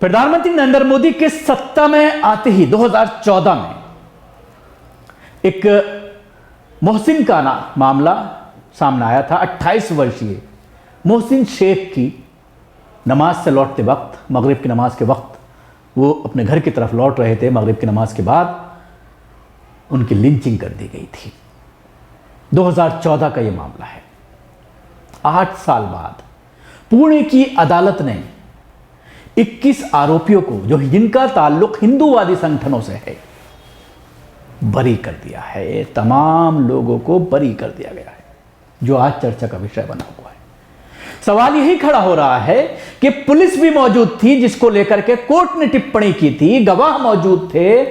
प्रधानमंत्री नरेंद्र मोदी के सत्ता में आते ही 2014 में एक मोहसिन का मामला सामने आया था। 28 वर्षीय मोहसिन शेख की नमाज से लौटते वक्त, मगरिब की नमाज के वक्त वो अपने घर की तरफ लौट रहे थे। मगरिब की नमाज के बाद उनकी लिंचिंग कर दी गई थी। 2014 का ये मामला है। 8 साल बाद पुणे की अदालत ने 21 आरोपियों को, जो जिनका ताल्लुक हिंदूवादी संगठनों से है, बरी कर दिया है। तमाम लोगों को बरी कर दिया गया है, जो आज चर्चा का विषय बना हुआ है। सवाल यही खड़ा हो रहा है कि पुलिस भी मौजूद थी, जिसको लेकर के कोर्ट ने टिप्पणी की थी, गवाह मौजूद थे,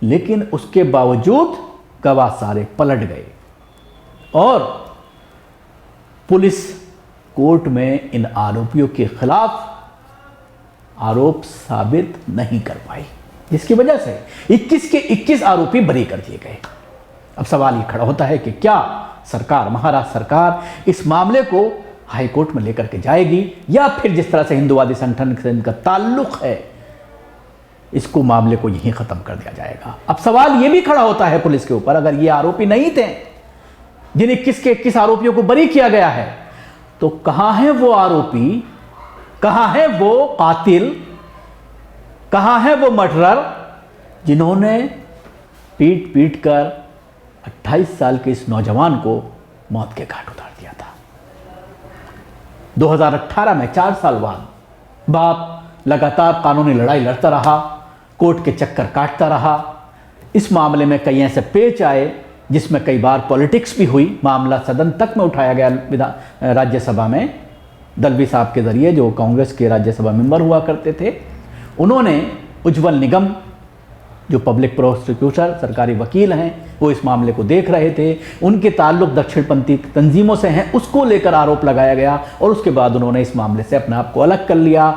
लेकिन उसके बावजूद गवाह सारे पलट गए और पुलिस कोर्ट में इन आरोपियों के खिलाफ आरोप साबित नहीं कर पाई, जिसकी वजह से 21 के 21 आरोपी बरी कर दिए गए। अब सवाल ये खड़ा होता है कि क्या सरकार, महाराष्ट्र सरकार, इस मामले को हाई कोर्ट में लेकर के जाएगी, या फिर जिस तरह से हिंदूवादी संगठन से इनका ताल्लुक है, इसको मामले को यहीं खत्म कर दिया जाएगा। अब सवाल यह भी खड़ा होता है पुलिस के ऊपर, अगर ये आरोपी नहीं थे जिन 21 के 21 आरोपियों को बरी किया गया है, तो कहां है वो आरोपी, कहां है वो कातिल, कहां है वो मर्डरर जिन्होंने पीट पीट कर 28 साल के इस नौजवान को मौत के घाट उतार दिया था। 2018 में 4 साल बाद बाप लगातार कानूनी लड़ाई लड़ता रहा, कोर्ट के चक्कर काटता रहा। इस मामले में कई ऐसे पेच आए जिसमें कई बार पॉलिटिक्स भी हुई। मामला सदन तक में उठाया गया, राज्यसभा में दलवी साहब के जरिए, जो कांग्रेस के राज्यसभा मेंबर हुआ करते थे। उन्होंने उज्जवल निगम, जो पब्लिक प्रोसिक्यूटर, सरकारी वकील हैं, वो इस मामले को देख रहे थे। उनके ताल्लुक दक्षिणपंथी तंजीमों से हैं, उसको लेकर आरोप लगाया गया और उसके बाद उन्होंने इस मामले से अपने आप को अलग कर लिया।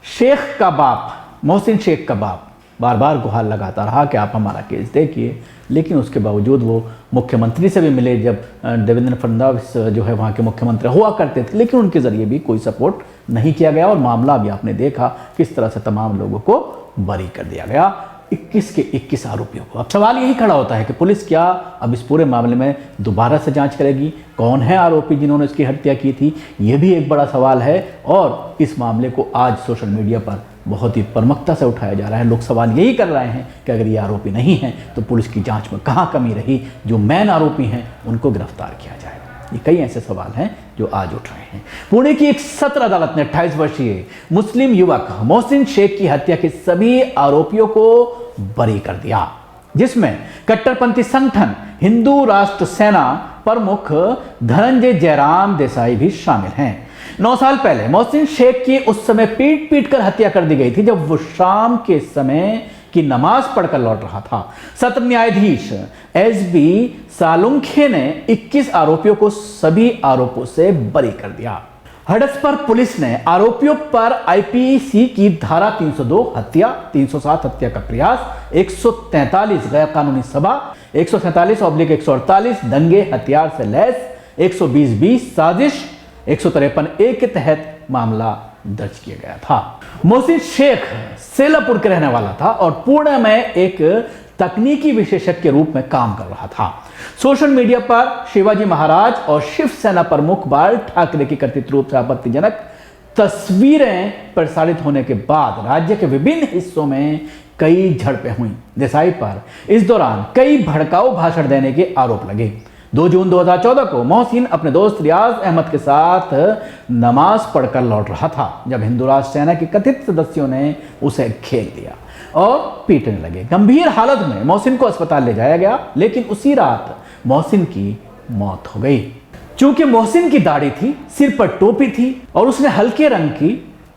शेख का बाप, मोहसिन शेख का बाप, बार बार गुहार लगाता रहा कि आप हमारा केस देखिए, लेकिन उसके बावजूद वो मुख्यमंत्री से भी मिले, जब देवेंद्र फडणवीस जो है वहाँ के मुख्यमंत्री हुआ करते थे, लेकिन उनके ज़रिए भी कोई सपोर्ट नहीं किया गया और मामला अभी आपने देखा किस तरह से तमाम लोगों को बरी कर दिया गया, 21 के 21 आरोपियों को। अब सवाल यही खड़ा होता है कि पुलिस क्या अब इस पूरे मामले में दोबारा से जांच करेगी? कौन है आरोपी जिन्होंने इसकी हत्या की थी? ये भी एक बड़ा सवाल है और इस मामले को आज सोशल मीडिया पर बहुत ही प्रमुखता से उठाया जा रहा है। लोग सवाल यही कर रहे हैं कि अगर ये आरोपी नहीं है तो पुलिस की जांच में कहाँ कमी रही, जो मेन आरोपी हैं उनको गिरफ्तार किया जाए। ये कई ऐसे सवाल हैं जो आज उठ रहे हैं। पुणे की एक सत्र अदालत ने 28 वर्षीय मुस्लिम युवक मोहसिन शेख की हत्या के सभी आरोपियों को बरी कर दिया, जिसमें कट्टरपंथी संगठन हिंदू राष्ट्र सेना प्रमुख धनंजय जयराम देसाई भी शामिल हैं। 9 साल पहले मोहसिन शेख की उस समय पीट पीट कर हत्या कर दी गई थी, जब वो शाम के समय की नमाज पढ़कर लौट रहा था। सत्र न्यायाधीश एसबी सालुंखे ने 21 आरोपियों को सभी आरोपों से बरी कर दिया। हडसपर पुलिस ने आरोपियों पर आईपीसी की धारा 302 हत्या, 307 हत्या का प्रयास, 143 गैर कानूनी सभा, 147/148 दंगे हथियार से लैस, 120 साजिश, 153 के तहत मामला दर्ज किया गया था। मोहसिन शेख सेलापुर के रहने वाला था और पुणे में एक तकनीकी विशेषज्ञ के रूप में काम कर रहा था। सोशल मीडिया पर शिवाजी महाराज और शिवसेना प्रमुख बाल ठाकरे की कथित रूप से आपत्तिजनक तस्वीरें प्रसारित होने के बाद राज्य के विभिन्न हिस्सों में कई झड़पें हुई। देसाई पर इस दौरान कई भड़काऊ भाषण देने के आरोप लगे। 2 जून 2014 को मोहसिन अपने दोस्त रियाज अहमद के साथ नमाज पढ़कर लौट रहा था, जब हिंदू राष्ट्र सेना के कथित सदस्यों ने उसे घेर लिया और पीटने लगे। गंभीर हालत में मोहसिन को अस्पताल ले जाया गया, लेकिन उसी रात मोहसिन की मौत हो गई। चूंकि मोहसिन की दाढ़ी थी, सिर पर टोपी थी और उसने हल्के रंग की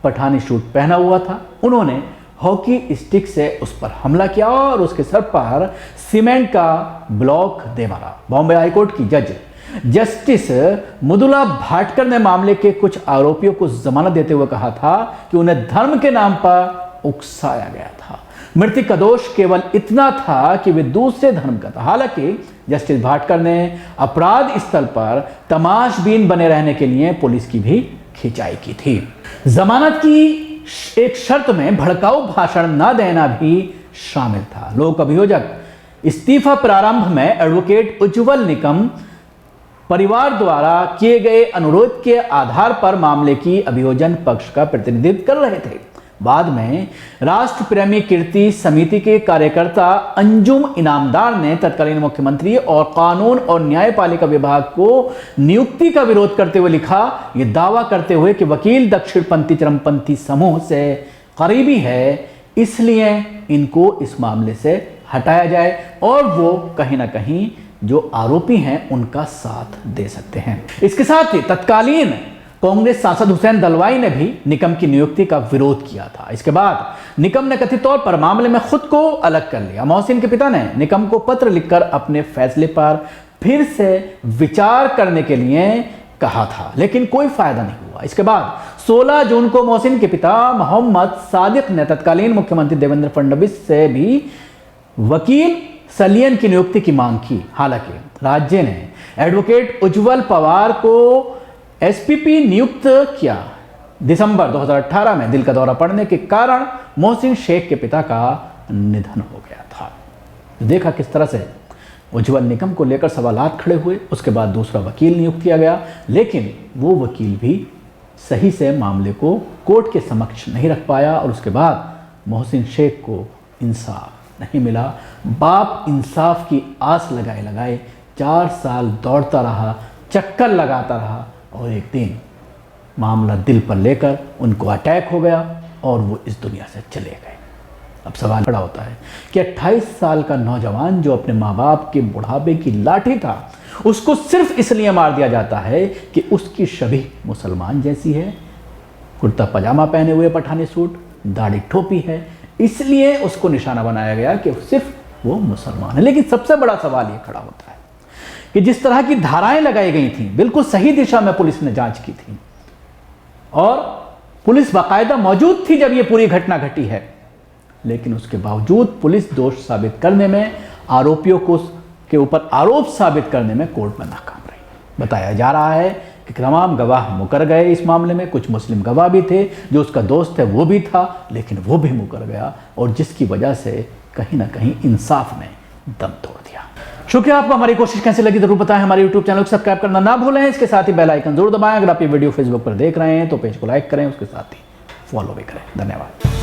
पठानी सूट पहना हुआ था, उन्होंने हॉकी स्टिक से उस पर हमला किया और उसके सर पर सीमेंट का ब्लॉक दे मारा। बॉम्बे हाईकोर्ट की जज जस्टिस मृदुला भाटकर ने मामले के कुछ आरोपियों को जमानत देते हुए कहा था कि उन्हें धर्म के नाम पर उकसाया गया था। मृत्यु का दोष केवल इतना था कि वे दूसरे धर्म का था। हालांकि जस्टिस भाटकर ने अपराध स्थल पर तमाशबीन बने रहने के लिए पुलिस की भी खिंचाई की थी। जमानत की एक शर्त में भड़काऊ भाषण न देना भी शामिल था। लोक अभियोजक इस्तीफा प्रारंभ में एडवोकेट उज्ज्वल निकम परिवार द्वारा किए गए अनुरोध के आधार पर मामले की अभियोजन पक्ष का प्रतिनिधित्व कर रहे थे। बाद में राष्ट्र प्रेमी कीर्ति समिति के कार्यकर्ता अंजुम इनामदार ने तत्कालीन मुख्यमंत्री और कानून और न्यायपालिका विभाग को नियुक्ति का विरोध करते हुए लिखा, यह दावा करते हुए कि वकील दक्षिणपंथी चरमपंथी समूह से करीबी है, इसलिए इनको इस मामले से हटाया जाए और वो कहीं ना कहीं जो आरोपी हैं उनका साथ दे सकते हैं। इसके साथ ही तत्कालीन कांग्रेस सांसद हुसैन दलवाई ने भी निकम की नियुक्ति का विरोध किया था। इसके बाद निकम ने कथित तौर पर मामले में खुद को अलग कर लिया। मोहसिन के पिता ने निकम को पत्र लिखकर अपने फैसले पर फिर से विचार करने के लिए कहा था, लेकिन कोई फायदा नहीं हुआ। इसके बाद 16 जून को मोहसिन के पिता मोहम्मद सादिक ने तत्कालीन मुख्यमंत्री देवेंद्र फडणवीस से भी वकील सलियन की नियुक्ति की मांग की। हालांकि राज्य ने एडवोकेट उज्ज्वल पवार को एसपीपी नियुक्त किया। दिसंबर 2018 में दिल का दौरा पड़ने के कारण मोहसिन शेख के पिता का निधन हो गया था। देखा किस तरह से उज्ज्वल निकम को लेकर सवालात खड़े हुए। उसके बाद दूसरा वकील नियुक्त किया गया, लेकिन वो वकील भी सही से मामले को कोर्ट के समक्ष नहीं रख पाया और उसके बाद मोहसिन शेख को इंसाफ नहीं मिला। बाप इंसाफ की आस लगाए लगाए 4 साल दौड़ता रहा, चक्कर लगाता रहा और एक दिन मामला दिल पर लेकर उनको अटैक हो गया और वो इस दुनिया से चले गए। अब सवाल खड़ा होता है कि 28 साल का नौजवान जो अपने माँ बाप के बुढ़ापे की लाठी था, उसको सिर्फ इसलिए मार दिया जाता है कि उसकी छवि मुसलमान जैसी है, कुर्ता पजामा पहने हुए पठानी सूट, दाढ़ी टोपी है, इसलिए उसको निशाना बनाया गया कि सिर्फ वो मुसलमान है। लेकिन सबसे बड़ा सवाल ये खड़ा होता है कि जिस तरह की धाराएं लगाई गई थी, बिल्कुल सही दिशा में पुलिस ने जांच की थी और पुलिस बाकायदा मौजूद थी जब ये पूरी घटना घटी है, लेकिन उसके बावजूद पुलिस दोष साबित करने में, आरोपियों को के ऊपर आरोप साबित करने में कोर्ट में नाकाम रही। बताया जा रहा है कि तमाम गवाह मुकर गए इस मामले में। कुछ मुस्लिम गवाह भी थे, जो उसका दोस्त है वो भी था, लेकिन वो भी मुकर गया और जिसकी वजह से कहीं ना कहीं इंसाफ ने दम तोड़ दिया। शुक्रिया। आपको हमारी कोशिश कैसी लगी जरूर बताएं। हमारे YouTube चैनल को सब्सक्राइब करना ना भूलें। इसके साथ ही बेल आइकन जरूर दबाएं। अगर आप ये वीडियो फेसबुक पर देख रहे हैं तो पेज को लाइक करें, उसके साथ ही फॉलो भी करें। धन्यवाद।